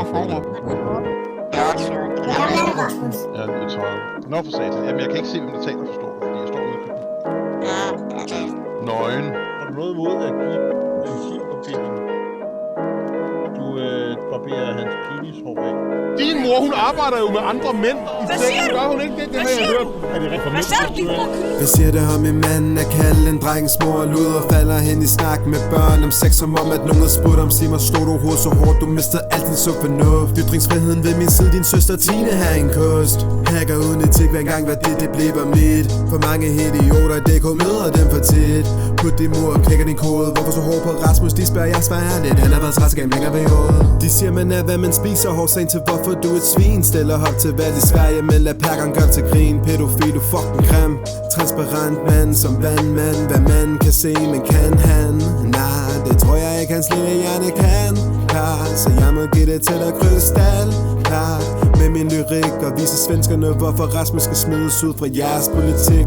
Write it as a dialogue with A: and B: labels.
A: er folkeret.
B: Ja, Rasmus.
C: Ja, det er tøjet. Nå for satan. Jamen, jeg kan ikke se, hvem der taler, forstår du, fordi jeg står ude i køkkenet.
B: Ja, okay.
C: Nøgen.
D: Har du noget imod at give benzinbarberingen? Du barberer hans penishår af.
C: Din mor, hun arbejder jo med andre mænd.
E: Hvad siger du?
C: Gør hun ikke det? Det
E: Hvad
C: har jeg
E: siger
C: hørt.
D: Er det
E: Hvad sagde du, din mor?
F: Hvad siger det om en mand at kalde en drengs mor luder? Falder hen i snak med børn om sex, som om at nogen har spurgt om. Sig mig, slog du hovedet så hårdt, du mistede alt din suk fornuft. Ytringsfriheden ved min side, din søster Tine har en kost. Hacker uden etik, hver gang hvad det bliver mit. For mange idioter, DK møder dem for tit. Put din mor og knækker din kode. Hvorfor så hård på Rasmus, de spørger jeg svarer ærligt. Han har været træt gennem længere periode. De siger man er hvad man spiser, hårdsagen til hvorfor du er et svin. Stiller op til valg i Sverige, men lad perkeren gøre til grin. Pædofil, du fucking grim. Transparent mand som vandmand. Hvad man kan se, men kan han? Nej, det tror jeg ikke hans lille hjerne kan. Klar, så jeg må give det til dig krystal. Klar, med min lyrik og vise svenskerne hvorfor Rasmus skal smides ud fra jeres politik.